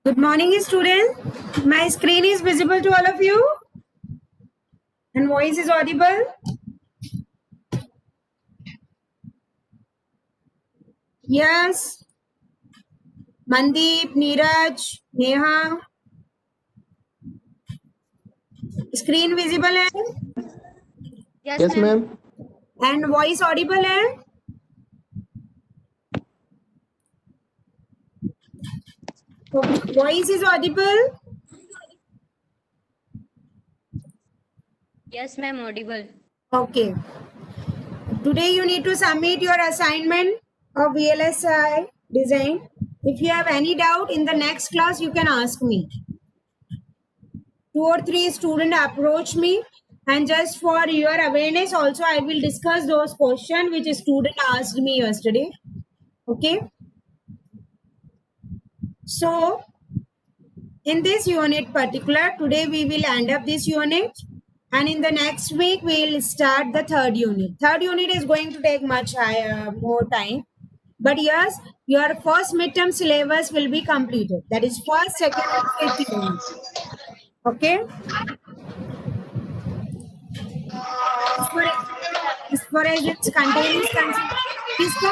Good morning, students. My screen is visible to all of you and voice is audible. Yes. Mandeep, Neeraj, Neha. Screen visible hai Yes, ma'am. and voice audible hai. Voice is audible. Yes, ma'am, audible. Okay. Today you need to submit your assignment of VLSI design. If you have any doubt in the next class, you can ask me. 2 or 3 students approach me, and just for your awareness also I will discuss those questions which a student asked me yesterday. Okay, so in this unit particular, today we will end up this unit, and in the next week we will start the third unit is going to take much higher more time, but yes, your first midterm syllabus will be completed. That is first, second and fifth unit. Okay, as far as its content is concerned, किसका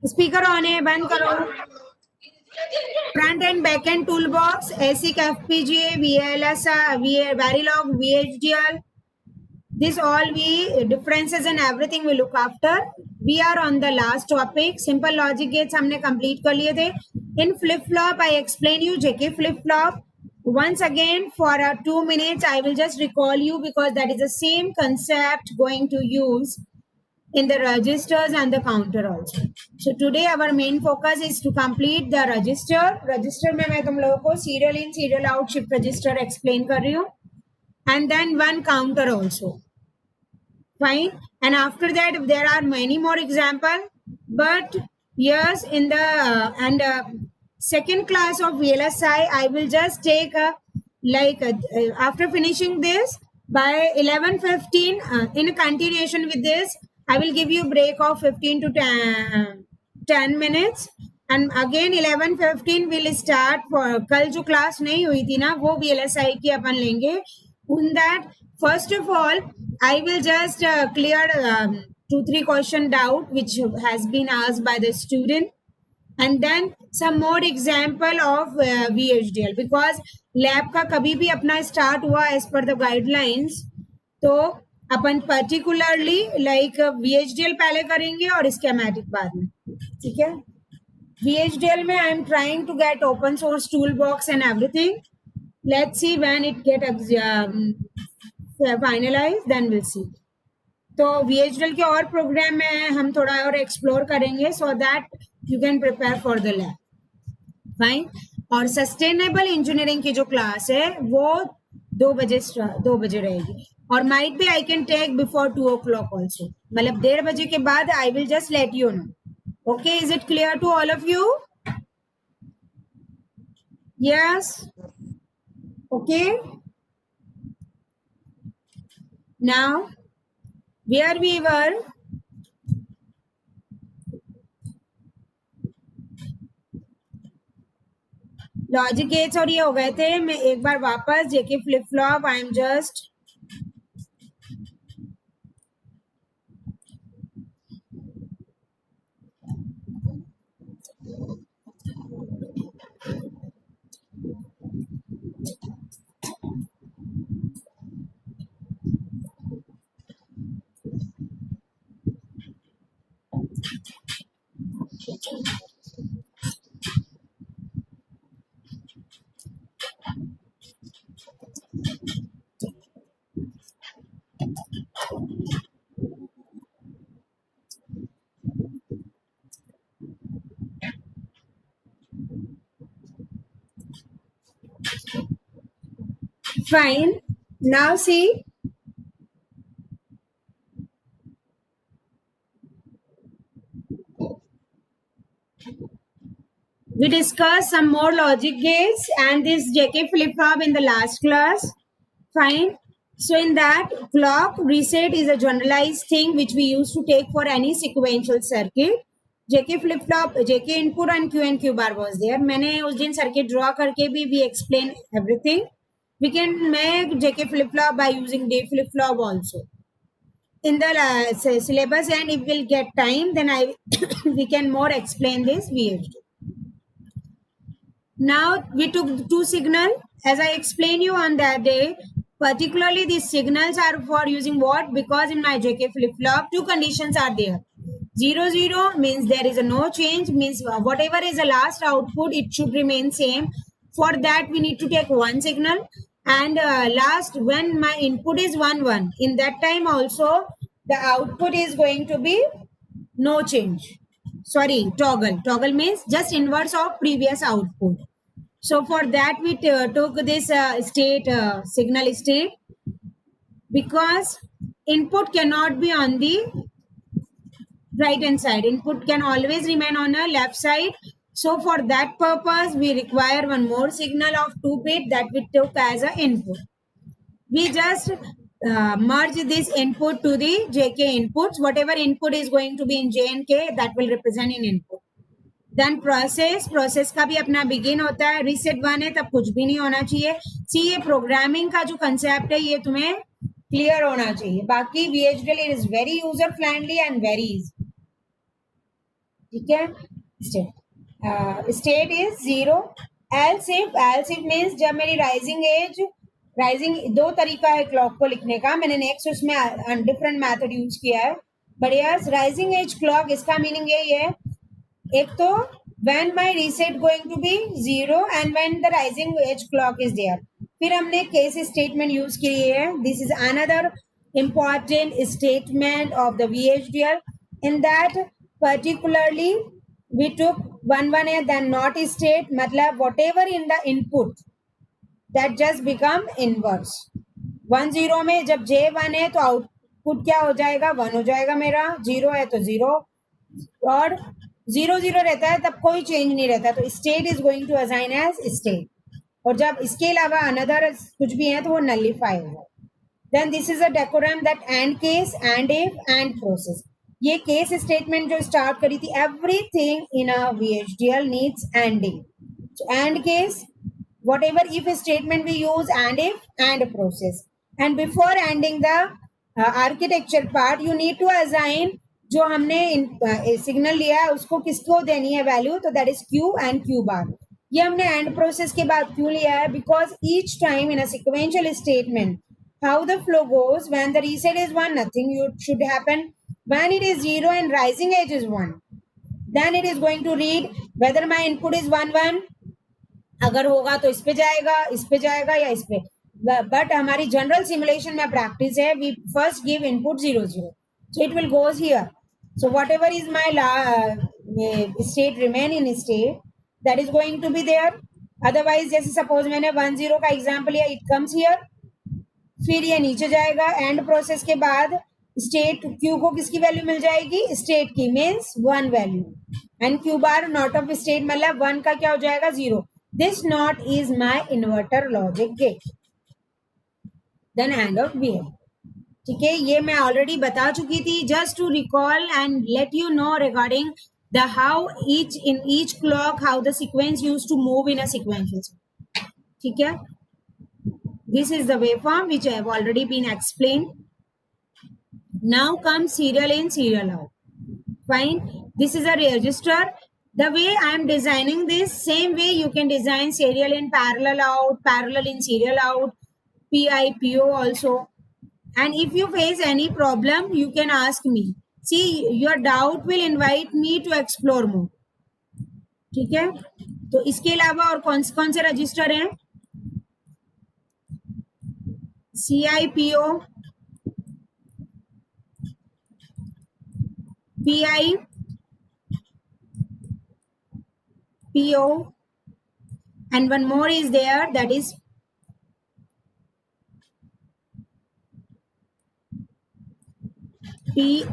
speaker on है, बंद करो. Front and back end toolbox, ASIC, FPGA, VLSI, Verilog, VHDL. This all we differences and everything we look after. We are on the last topic. Simple logic gates हमने complete कर लिए थे. In flip flop, I explain you JK flip flop. Once again, for 2 minutes, I will just recall you because that is the same concept going to use in the registers and the counter also. So today our main focus is to complete the register. Register में मैं तुम लोगों को serial in serial out shift register explain कर रही हूँ, and then one counter also. Fine. And after that there are many more example, but yes, in the second class of VLSI I will just take after finishing this by 11:15 in continuation with this I will give you break of 15 to 10 minutes, and again 11:15 will start for कल जो class नहीं हुई थी ना वो VLSI की अपन लेंगे. On that, first of all I will just clear 2-3 question doubt which has been asked by the student, and then some more example of VHDL, because lab का कभी भी अपना start हुआ as per the guidelines, तो अपन particularly like VHDL पहले करेंगे और schematic बाद में. ठीक है, VHDL में I am trying to get open source toolbox and everything. Let's see when it get finalized, then we'll see. तो VHDL के और प्रोग्राम में हम थोड़ा और एक्सप्लोर करेंगे so that you can prepare for the lab. Fine. और sustainable engineering की जो क्लास है वो 2 बजे रहेगी, और might be I can take before 2 o'clock also, मतलब 1:30 बजे के बाद I will just let you know. Okay, is it clear to all of you? Yes. Okay, now where we were, logic gates और ये हो गए थे. मैं एक बार वापस JK flip flop I am just fine. Now see, we discussed some more logic gates and this JK flip-flop in the last class. Fine. So in that, clock reset is a generalized thing which we used to take for any sequential circuit. JK flip flop, JK input and Q bar was there. मैंने उस दिन circuit draw करके भी we explain everything. We can make JK flip flop by using D flip flop also. In the syllabus, and if we'll get time, then we can more explain this VHD. Now we took two signal as I explained you on that day. Particularly these signals are for using what? Because in my JK flip flop, two conditions are there. 0 0 means there is a no change, means whatever is the last output, it should remain same. For that we need to take one signal, and last when my input is 1 1, in that time also the output is going to be no change. Sorry, toggle means just inverse of previous output. So for that we took this state signal state, because input cannot be on the right hand side, input can always remain on the left side. So for that purpose we require one more signal of 2 bit that we took as an input. We just merge this input to the JK inputs. Whatever input is going to be in J and K, that will represent in input. Then process का भी अपना begin होता है. Reset 1 है तब कुछ भी नहीं होना चाहिए. See, ये programming का जो concept है ये तुम्हें clear होना चाहिए. बाकी VHDL it is very user friendly and very easy. ठीक है. State is 0. else if means जब मेरी rising दो तरीका है क्लॉक को लिखने का. मैंने नेक्स्ट उसमें डिफरेंट मेथड यूज किया है. But yes rising edge clock, इसका मीनिंग यही है, एक तो when my reset going to be 0 and when the rising edge clock is there. फिर हमने केस स्टेटमेंट यूज की है. This is another important statement of the VHDL. In that particularly we took 1 1 है then not state, मतलब whatever in the input that just become inverse. 1 0 में जब J1 है तो आउटपुट क्या हो जाएगा? 1 हो जाएगा मेरा. 0 है तो 0, और 0 0 रहता है तब कोई चेंज नहीं रहता, तो state is going to assign as state. और जब इसके अलावा अनदर कुछ भी है तो वो नलिफाई होगा. Then this is a decorum that end case, end if, end process. ये केस स्टेटमेंट जो स्टार्ट करी थी, everything in a VHDL needs ending. So end case, whatever if statement we use and if and process. And before ending the architecture part, you need to assign जो हमने signal लिया है उसको किसको देनी है वैल्यू, तो that is Q and Q बार. ये हमने एंड प्रोसेस के बाद क्यों लिया है? Because each time in a sequential statement how the flow goes, when the reset is 1 nothing you should happen. When it is 0 and rising edge is 1, then it is going to read whether my input is 1 1, अगर होगा तो इस पे जाएगा या इस पे. But हमारी जनरल सिमुलेशन में प्रैक्टिस है, we first give input 0 0, so it will goes here. So whatever is my state remain in state, that is going to be there. Otherwise जैसे सपोज मैंने 1 0 का एग्जाम्पल लिया, इट कम्स हियर, फिर ये नीचे जाएगा. एंड प्रोसेस के बाद स्टेट Q को किसकी वैल्यू मिल जाएगी? स्टेट की, means 1 value. And Q bar not of state मतलब 1 का क्या हो जाएगा? 0. This not is my inverter logic gate. Then hand of VL. ठीक है, ये मैं ऑलरेडी बता चुकी थी. Just to recall and let you know regarding the how each clock how the sequence used to move in a sequential. ठीक है, this is the waveform which I have already been explained. Now comes serial in, serial out. Fine, this is a register. The way I am designing this, same way you can design serial in, parallel out, parallel in, serial out, PI, PO also. And if you face any problem, you can ask me. See, your doubt will invite me to explore more. ठीक है, तो इसके अलावा और कौन से register हैं? CIPO, PI, PO, and one more is there, that is PISO.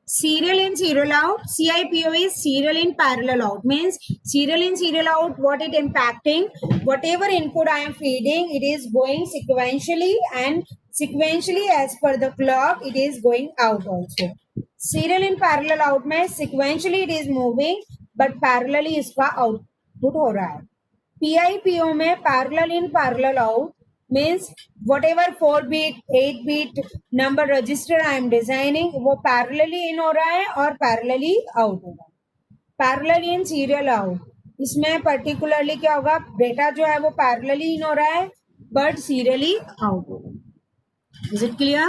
Serial in, serial out. CIPO is serial in, parallel out. Means serial in, serial out, what it impacting? Whatever input I am feeding, it is going sequentially and Sequentially as per the clock it is going out also. Serial in parallel out में sequentially it is moving but parallelly इसका output हो रहा है. PIPO में parallel in parallel out means whatever 4-bit 8-bit number register I am designing वो parallelly in हो रहा है और parallelly out हो रहा है. Parallel in serial out इसमें particularly क्या होगा, डेटा जो है वो parallelly in हो रहा है but serially out होगा. Is it clear?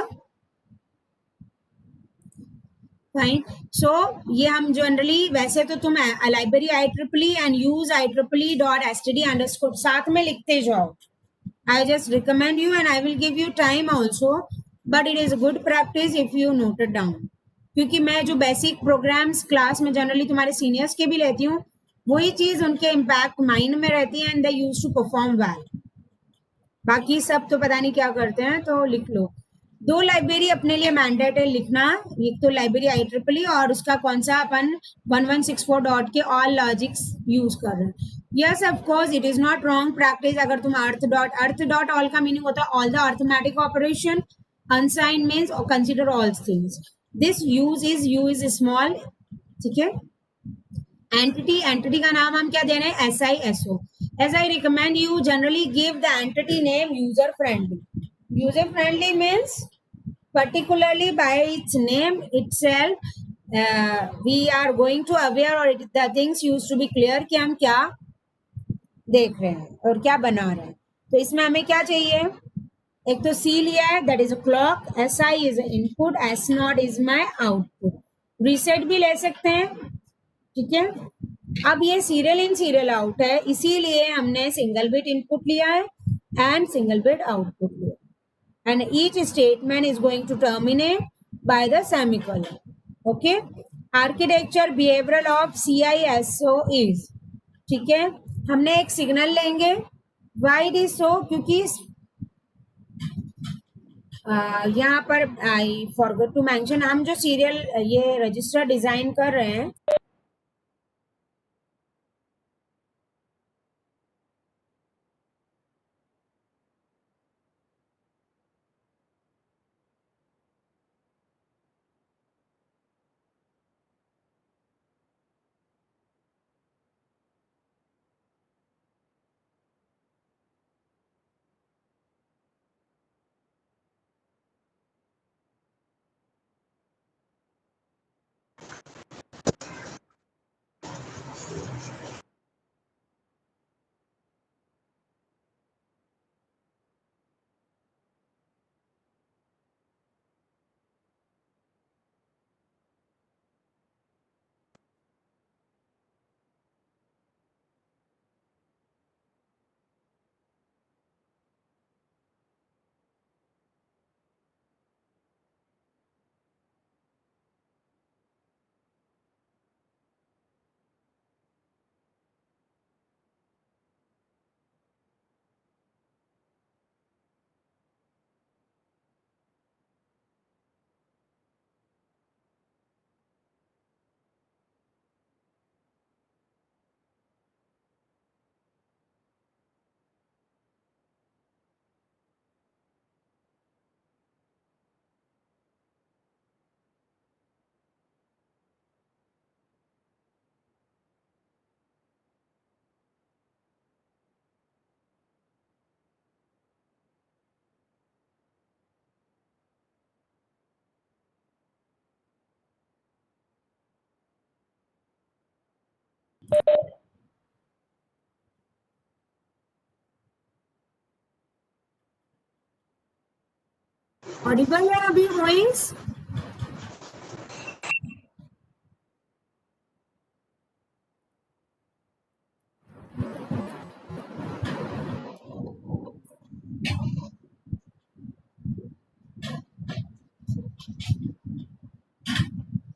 फाइन. सो ये हम जनरली वैसे तो तुम library IEEE and use IEEE.std_ साथ में लिखते जाओ. I just recommend you and I will give you time also, but it is a good practice if you note it down. क्योंकि मैं जो बेसिक प्रोग्राम्स क्लास में जनरली तुम्हारे seniors के भी लेती हूँ वही चीज उनके इम्पैक्ट माइंड में रहती है and they use to perform well. बाकी सब तो पता नहीं क्या करते हैं, तो लिख लो. 2 लाइब्रेरी अपने लिए मैंडेट है लिखना, एक तो लाइब्रेरी IEEE और उसका कौन सा अपन 1164 डॉट के ऑल लॉजिक्स यूज कर रहे हैं. Yes of course it is not wrong practice. अगर तुम अर्थ डॉट ऑल का मीनिंग होता है all the arithmetic operation, अनसाइन means consider all things. This use is small. ठीक है. एंटिटी का नाम हम क्या दे रहे हैं, SISO. As I recommend you generally give the entity name user friendly. User friendly means particularly by its name itself we are going to aware or the things used to be clear कि हम क्या देख रहे हैं और क्या बना रहे हैं. तो इसमें हमें क्या चाहिए, एक तो C लिया है that is a clock, SI is input, S0 is my output. Reset भी ले सकते हैं. ठीक है. अब ये सीरियल इन सीरियल आउट है इसीलिए हमने सिंगल बिट इनपुट लिया है एंड सिंगल बिट आउटपुट लिया and each statement is going to terminate by the semicolon. Okay. Architecture behavioural of CISO is. ठीक है. हमने एक सिग्नल लेंगे. वाई इट इज सो, क्योंकि यहाँ पर आई फॉरगॉट टू मेंशन, हम जो सीरियल ये रजिस्टर डिजाइन कर रहे हैं ऑडिबल है अभी वॉइस.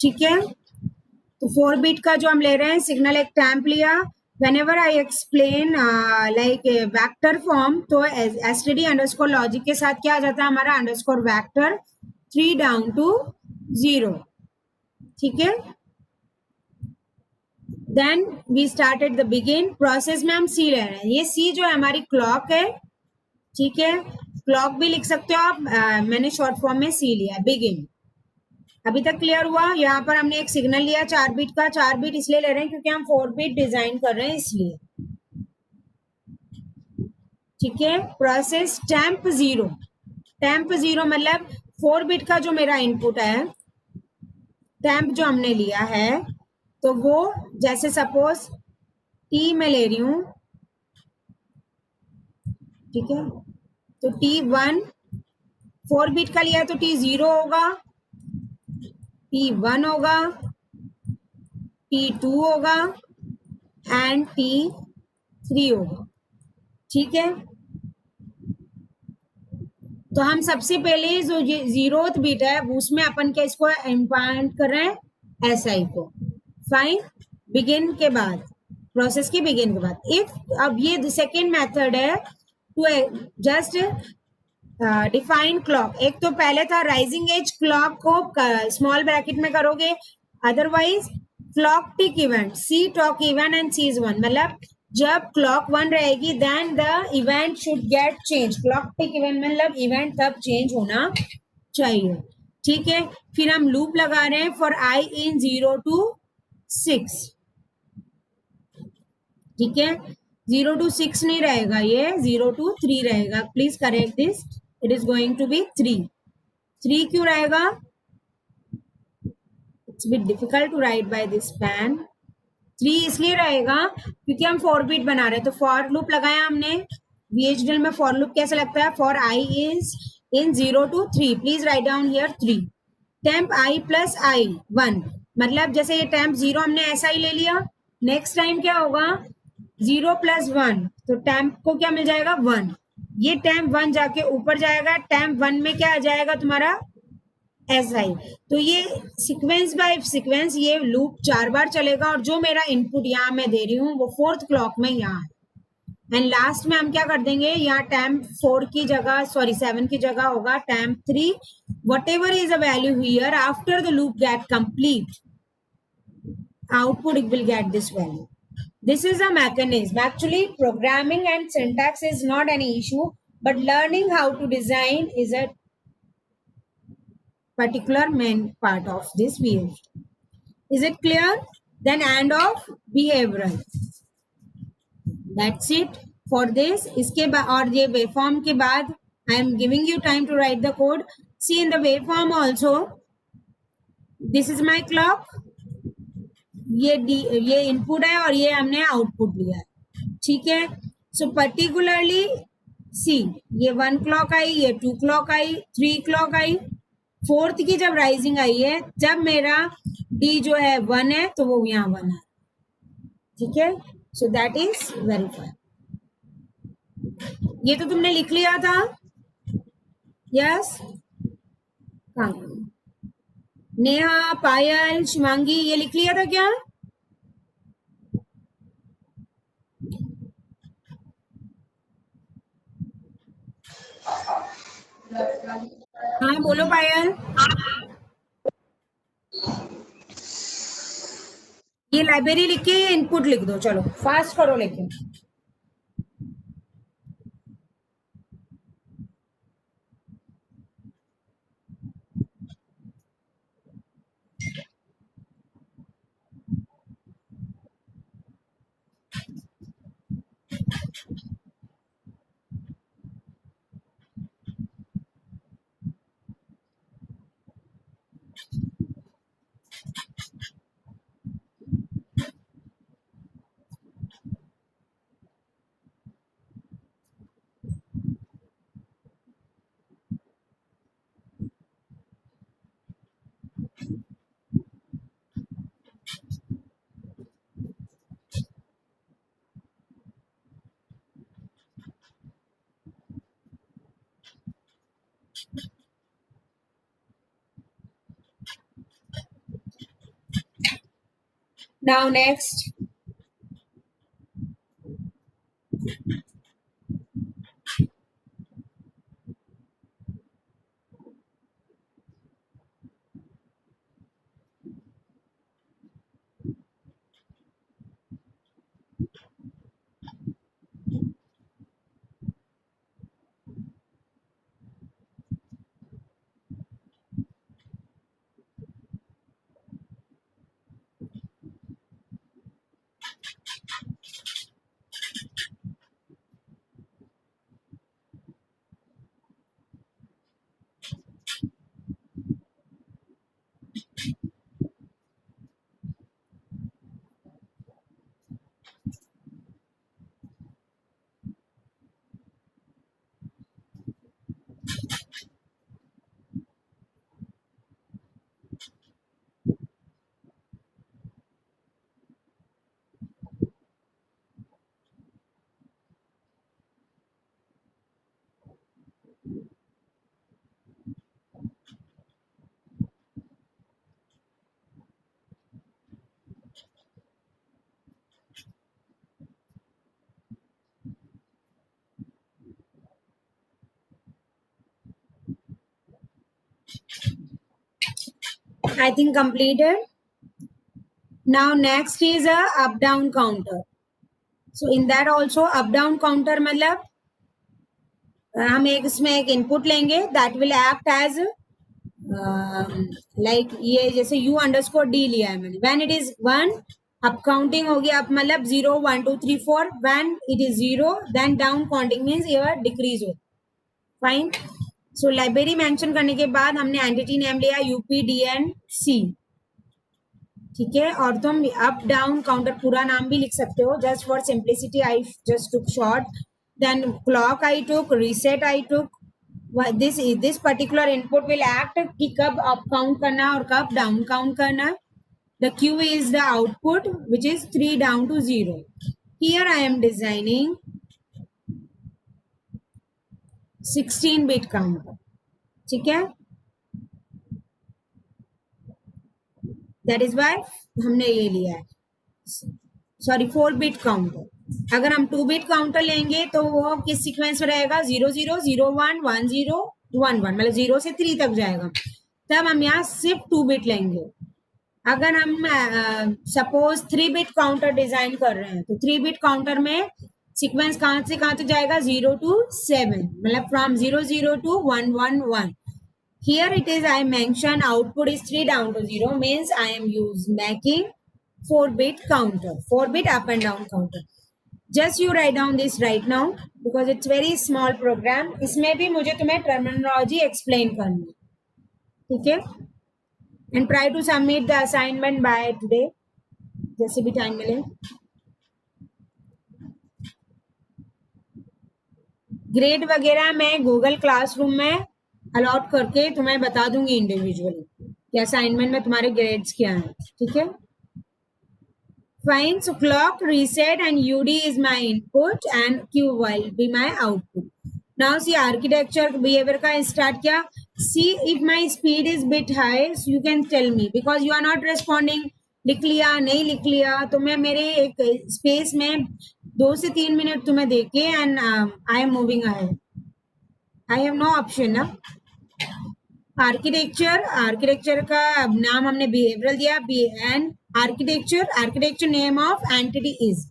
ठीक है. तो 4 बिट का जो हम ले रहे हैं सिग्नल एक टैम्प लिया. whenever I explain like vector form तो std_logic के साथ क्या आ जाता है हमारा अंडरस्कोर वेक्टर 3 डाउन टू 0. ठीक है. Then we started the begin. Process में हम C ले रहे हैं. ये C जो है हमारी क्लॉक है ठीक है, क्लॉक भी लिख सकते हो आप, मैंने शॉर्ट फॉर्म में सी लिया, बिगिन। अभी तक क्लियर हुआ? यहाँ पर हमने एक सिग्नल लिया 4 बिट का, 4 बिट इसलिए ले रहे हैं क्योंकि हम 4 बिट डिजाइन कर रहे हैं इसलिए। ठीक है, process temp zero. Temp zero मतलब 4 बिट का जो मेरा इनपुट है, टेम्प जो हमने लिया है, तो वो जैसे सपोज टी में ले रही हूं, ठीक है, तो टी वन 4 बिट का लिया है तो टी जीरो होगा, टी वन होगा, टी टू होगा एंड टी थ्री होगा। ठीक है, तो हम सबसे पहले जो ये जीरोथ बिट है उसमें अपन क्या इसको इम्प्लांट कर रहे हैं, एस आई को। फाइन, बिगिन के बाद, प्रोसेस के बिगिन के बाद। इफ अब ये सेकेंड मेथड है टू जस्ट डिफाइन क्लॉक। एक तो पहले था राइजिंग एज क्लॉक को स्मॉल ब्रैकेट में करोगे, otherwise clock tick event, C talk event and C is one, मतलब जब क्लॉक वन रहेगी then the event should get change. Clock tick event मतलब इवेंट तब चेंज होना चाहिए। ठीक है, फिर हम लूप लगा रहे हैं फॉर आई इन 0 to 6। ठीक है, 0 to 6 नहीं रहेगा, ये 0 to 3 रहेगा। Please correct this, it is going to be 3। 3 क्यों रहेगा? It's bit difficult to write by this pen. 3 इसलिए रहेगा क्योंकि हम 4 बिट बना रहे हैं, तो फॉर लूप लगाया हमने। VHDL में फॉर लूप कैसे लगता है? For i is in 0 to 3, please write down here 3। Temp i plus i 1, मतलब जैसे ये टेम्प 0 हमने ऐसा ही ले लिया, नेक्स्ट टाइम क्या होगा 0 + 1, तो टेम्प को क्या मिल जाएगा 1। ये टेम्प 1 जाके ऊपर जाएगा, टेम्प 1 में क्या आ जाएगा तुम्हारा एस आई। तो ये सीक्वेंस बाय सीक्वेंस ये लूप 4 बार चलेगा और जो मेरा इनपुट यहाँ मैं दे रही हूँ वो 4th क्लॉक में यहाँ है। एंड लास्ट में हम क्या कर देंगे, यहाँ टेम्प 4 की जगह, सॉरी 7 की जगह होगा temp 3। What ever is a value here after the loop get complete, output it will get this value. This is a mechanism. Actually, programming and syntax is not any issue, but learning how to design is a particular main part of this view. Is it clear? Then end of behavioral. That's it for this. इसके बाद और ये waveform के बाद I am giving you time to write the code. See in the waveform also. This is my clock. ये input है और ये हमने आउटपुट लिया है। ठीक है, सो पर्टिकुलरली सी, ये 1 क्लॉक आई, ये 2 क्लॉक आई, 3 क्लॉक आई, 4th की जब राइजिंग आई है, जब मेरा डी जो है 1 है तो वो यहाँ 1 है। ठीक है, सो दैट इज वेरीफाई। ये तो तुमने लिख लिया था, यस? नेहा, पायल, शिवांगी, ये लिख लिया था क्या? हाँ बोलो पायल। ये लाइब्रेरी लिख के ये इनपुट लिख दो, चलो फास्ट करो लेकिन। Now next, I think completed. Now next is a up down counter. So in that also up down counter मतलब हम एक इसमें एक इनपुट लेंगे that will act as like ये जैसे u_d लिया है मैंने. When it is 1 up counting हो गया, अब मतलब 0 1 2 3 4. When it is 0 then down counting means ये decrease हो. Fine. So लाइब्रेरी मेंशन करने के बाद हमने एंटिटी नेम लिया UPDNC. ठीक है, और तुम अप डाउन काउंटर पूरा नाम भी लिख सकते हो. Just for simplicity I just took short. Then clock I took, reset I took. This particular input will act कि कब अप काउंट करना और कब डाउन काउंट करना. The Q is the output which is 3 down to 0. Here I am designing 16-bit counter. ठीक है, that is why हमने ये लिया है. Sorry 4-bit counter. अगर हम 2-bit काउंटर लेंगे तो वो किस सीक्वेंस में रहेगा? 0 0 0 1 1 0 1 1, मतलब 0 से 3 तक जाएगा. तब हम यहाँ सिर्फ 2-bit लेंगे. अगर हम सपोज 3-bit काउंटर डिजाइन कर रहे हैं तो 3-bit काउंटर में सीक्वेंस कहाँ से कहाँ तक जाएगा? 0 to 7, मतलब from 0 0 to 1 1 1. Here it is I mention output is 3 down to 0 means I am making 4-bit counter, 4-bit up and down counter. Just you write down this right now because it's very small program. इसमें भी मुझे तुम्हें terminology explain करनी है. ठीक है, and try to submit the assignment by today जैसे भी टाइम मिले. ग्रेड वगैरह मैं गूगल क्लासरूम में अलॉट करके तुम्हें बता दूंगी इंडिविजुअली कि असाइनमेंट में तुम्हारे ग्रेड्स क्या हैं. ठीक है, fine. So clock, reset and UD is my input and Q will be my output. Now see architecture behaviour का स्टार्ट किया. See if my speed is bit high you can tell me because you are not responding. लिख लिया नहीं लिख लिया तो मैं मेरे एक स्पेस में 2 से 3 मिनट तुम्हें देके and I am moving ahead. I have no option ना. आर्किटेक्चर का नाम हमने बिहेवियरल दिया. And architecture name of entity is,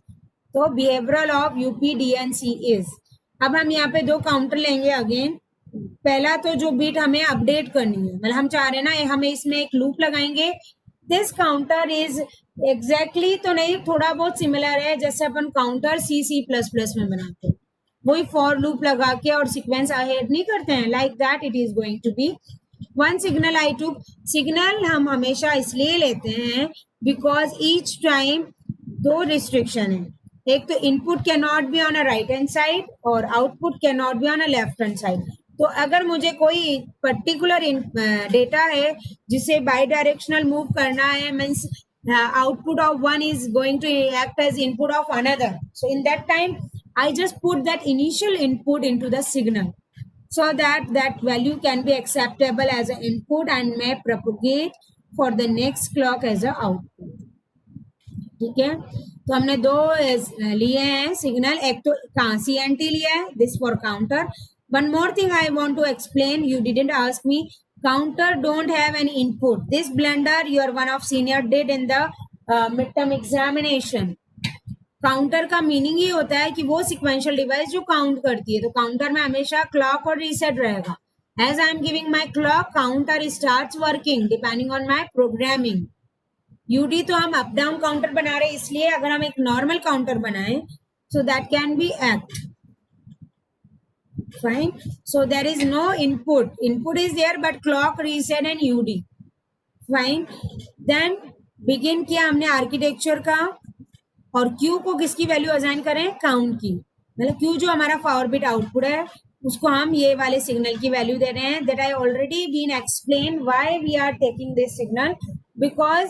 तो बिहेवियरल ऑफ UPDNC इज. अब हम यहाँ पे 2 काउंटर लेंगे अगेन. पहला तो जो बीट हमें अपडेट करनी है, मतलब हम चाह रहे हैं ना हमें इसमें एक लूप लगाएंगे. दिस काउंटर इज एग्जैक्टली तो नहीं, थोड़ा बहुत सिमिलर है जैसे अपन काउंटर C++ में बनाते हैं. वही फॉर लूप लगा के और सीक्वेंस अहेड नहीं करते हैं. Like that it is going to be. One signal I took. Signal हम हमेशा इसलिए लेते हैं बिकॉज ईच टाइम 2 रिस्ट्रिक्शन है. एक तो input can not be on a right hand side और output can not be on a left hand side. तो अगर मुझे कोई पर्टिकुलर डेटा है जिसे बाई डायरेक्शनल मूव करना है means output of one is going to act as input of another. So in that time I just put that initial input into the signal so that that value can be acceptable as an input and may propagate for the next clock as a output. ठीक है, तो हमने 2 लिए हैं signal. एक तो CNT लिया है, this for counter. One more thing I want to explain, you didn't ask me. Counter don't have any input. This blunder your one of senior did in the midterm examination. Counter का meaning ही होता है कि वो sequential device जो count करती है. तो counter में हमेशा क्लॉक और रीसेट रहेगा. As I am giving my clock counter starts working depending on my programming. UD तो हम अप डाउन काउंटर बना रहे हैं इसलिए अगर हम एक नॉर्मल काउंटर बनाएं so that can be act. Fine. So there is no input. Input is there but clock, reset and UD. Fine. Then begin किया हमने आर्किटेक्चर का. और क्यू को किसकी वैल्यू असाइन करें? काउंट की. मतलब क्यू जो हमारा 4-bit आउटपुट है उसको हम ये वाले सिग्नल की वैल्यू दे रहे हैं. That I already been explain why we are taking this signal because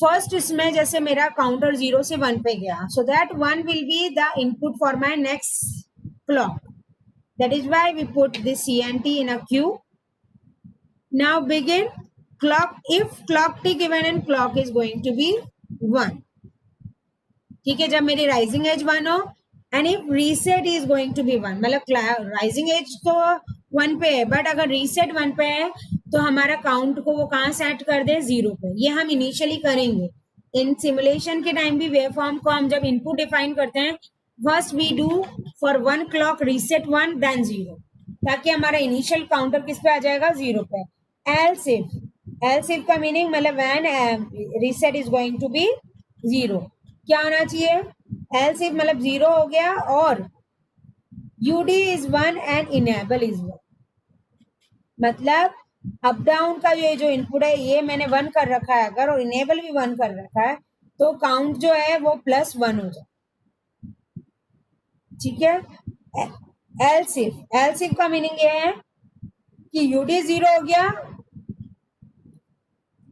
first इसमें जैसे मेरा काउंटर 0 से 1 पे गया so that 1 will be the input for my next clock. That is why we put this CNT in a Q. Now begin clock. If clock T given and clock is going to be 1. ठीक है, जब मेरी rising edge 1 हो and if reset is going to be 1, मतलब rising as तो 1 पे है but अगर रीसेट 1 पे है तो हमारा काउंट को वो कहाँ सेट कर दे 0 पे. ये हम इनिशियली करेंगे. इन सिमुलेशन के टाइम भी वेव फॉर्म को हम जब इनपुट डिफाइन करते हैं, first we do for 1 clock reset 1 then 0, ताकि हमारा इनिशियल काउंटर किस पे आ जाएगा 0 पे. एल्स इफ का मीनिंग मतलब when reset is going to be 0, क्या होना चाहिए? एल्स इफ मतलब 0 हो गया और UD is 1 and enable is 1. मतलब अप डाउन का ये जो इनपुट है ये मैंने 1 कर रखा है अगर, और इनेबल भी 1 कर रखा है, तो काउंट जो है वो +1 हो जाए. ठीक है. एल्स इफ का मीनिंग ये है कि UD 0 हो गया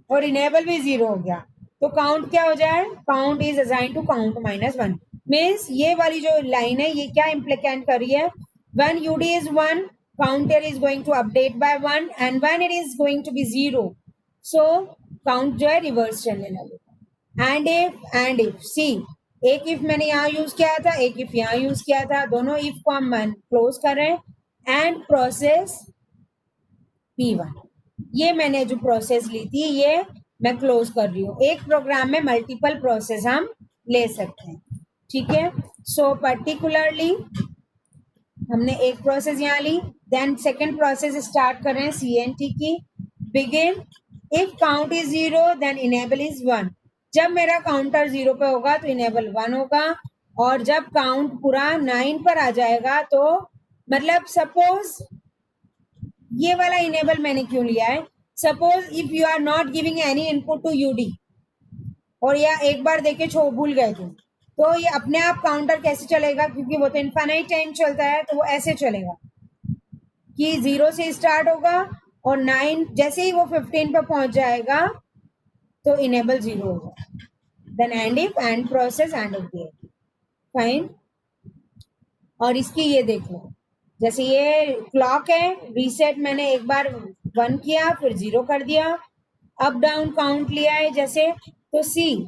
और इनेबल भी 0 हो गया, तो काउंट क्या हो जाए? Count is assign to count -1. Means ये वाली जो लाइन है ये क्या इम्प्लीकेंट कर रही है? When UD is 1, counter is going to update by 1, and when it is going to be 0, so count जो है रिवर्स चलने लगेगा. एंड इफ सी, एक इफ मैंने यहाँ यूज किया था, एक इफ यहाँ यूज किया था, दोनों इफ को हम क्लोज कर रहे हैं. एंड प्रोसेस P1, ये मैंने जो प्रोसेस ली थी ये मैं क्लोज कर रही हूँ. एक प्रोग्राम में मल्टीपल प्रोसेस हम ले सकते हैं. ठीक है. सो पर्टिकुलरली हमने एक प्रोसेस यहाँ ली, देन सेकेंड प्रोसेस स्टार्ट कर रहे हैं CNT की. Begin if count is 0 then enable is 1. जब मेरा काउंटर 0 पे होगा तो इनेबल 1 होगा, और जब काउंट पूरा 9 पर आ जाएगा तो मतलब सपोज ये वाला इनेबल मैंने क्यों लिया है? Suppose if you are not giving any input to UD और या एक बार देके भूल गए तुम, तो ये अपने आप काउंटर कैसे चलेगा? क्योंकि वो तो इनफाइनाइट टाइम चलता है, तो वो ऐसे चलेगा कि 0 से स्टार्ट होगा और 9 जैसे ही वो 15 पे पहुंच जाएगा तो इनेबल 0 होगा. Then end if end process end of the fine. और इसकी ये देख लो, जैसे ये क्लॉक है, रीसेट मैंने एक बार 1 किया फिर 0 कर दिया, अप डाउन काउंट लिया है जैसे, तो सी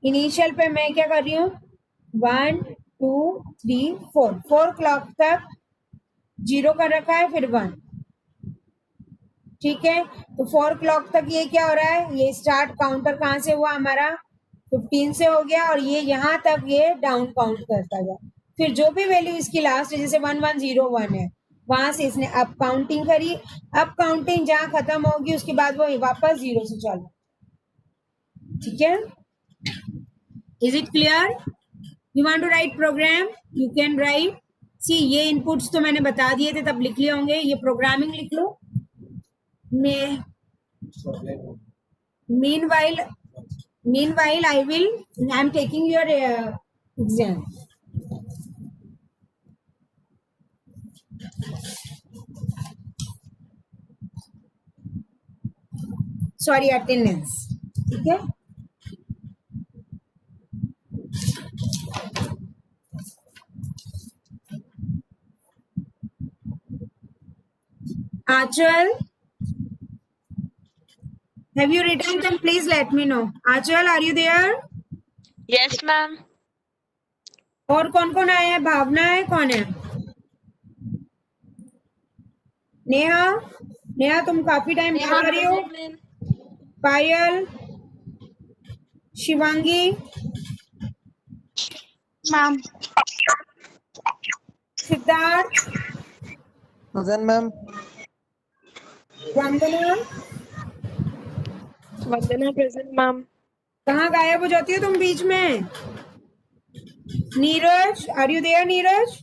इनिशियल पे मैं क्या कर रही हूँ 1 2 3 4 क्लॉक तक 0 कर रखा है फिर 1. ठीक है. तो 4 क्लॉक तक ये क्या हो रहा है? ये स्टार्ट काउंटर कहाँ से हुआ हमारा? 15 से हो गया, और ये यहाँ तक ये डाउन काउंट करता गया. फिर जो भी वैल्यू इसकी लास्ट है, जैसे 1101 है, वहां से इसने अप काउंटिंग करी. अप काउंटिंग जहां खत्म होगी उसके बाद वो वापस 0 से चालू. ठीक है. Is it clear? You want to write program, you can write. See ये इनपुट्स तो मैंने बता दिए थे, तब लिख लिए होंगे. ये प्रोग्रामिंग लिख लो. meanwhile I'm taking your exam. Sorry, attendance. ठीक है. Achal, have you written them? Please let me know. Achal, are you there? Yes, ma'am. और कौन कौन आया है? भावना है, कौन है? नेहा तुम काफी टाइम क्या कर रही हो? Payal, Shivangi, ma'am. Siddharth, Present, ma'am. Vandana present ma'am. कहाँ गायब हो जाती हो तुम बीच में? Neeraj, are you there? Neeraj,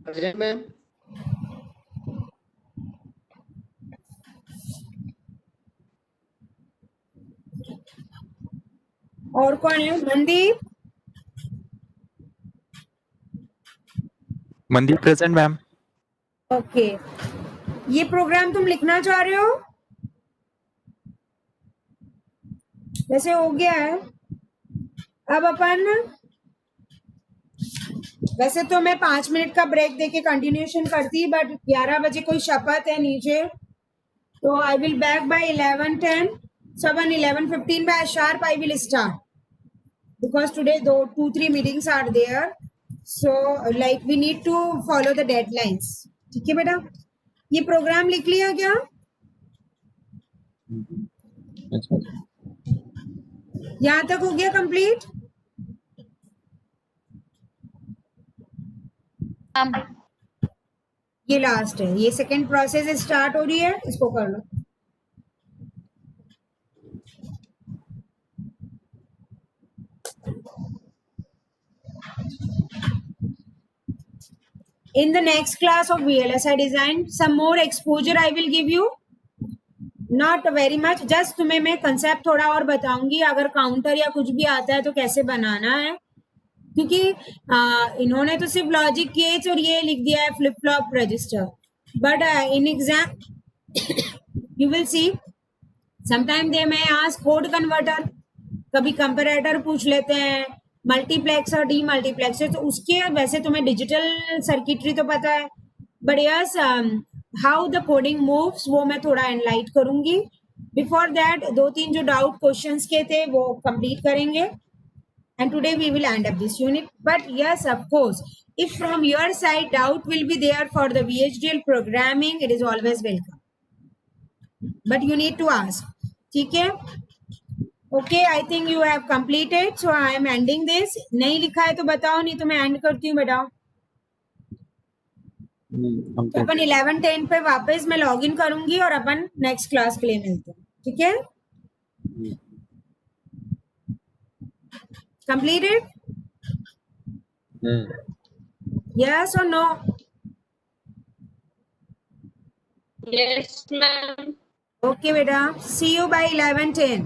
Present, ma'am. और कौन है? Mandeep, Mandeep present ma'am. Okay. ये प्रोग्राम तुम लिखना चाह रहे हो? वैसे हो गया है. अब अपन, वैसे तो मैं 5 मिनट का ब्रेक देके कंटिन्यूएशन करती, बट 11 बजे कोई शपथ है नीचे, तो I will back by 11:10. So 11:15 by sharp I will start, because today 2-3 meetings are there, so like we need to follow the deadlines. ठीक है बेटा. ये प्रोग्राम लिख लिया क्या? Yes, ma'am. यहाँ तक हो गया कंप्लीट? ये लास्ट है, ये सेकंड प्रोसेस स्टार्ट हो रही है, इसको कर लो. In the next class of VLSI design, some more exposure I will give you. Not very much, just तुम्हें मैं कंसेप्ट थोड़ा और बताऊंगी. अगर काउंटर या कुछ भी आता है तो कैसे बनाना है, क्योंकि इन्होंने तो सिर्फ लॉजिक गेट्स और ये लिख दिया है flip flop register, but in exam you will see sometime they में आस्क कोड कन्वर्टर, कभी कंपैरेटर पूछ लेते हैं, मल्टीप्लेक्सर डी मल्टीप्लेक्सर, तो उसके वैसे तुम्हें डिजिटल सर्किटरी तो पता है, but yes how the coding moves वो मैं थोड़ा एनलाइट करूंगी. बिफोर दैट 2-3 जो डाउट क्वेश्चंस के थे वो कंप्लीट करेंगे. And today we will end up this unit. But yes, of course, if from your side doubt will be there for the VHDL programming, it is always welcome. But you need to ask. ठीक है? Okay, I think you have completed. So I am ending this. नहीं लिखा है तो बताओ, नहीं तो मैं end करती हूँ बेटा. तो अपन 11-10 पे वापस मैं लॉग इन करूंगी और अपन नेक्स्ट क्लास के लिए मिलते हैं. ठीक है? Completed? Yes or no? Yes, ma'am. Okay, beta. See you by 11:10.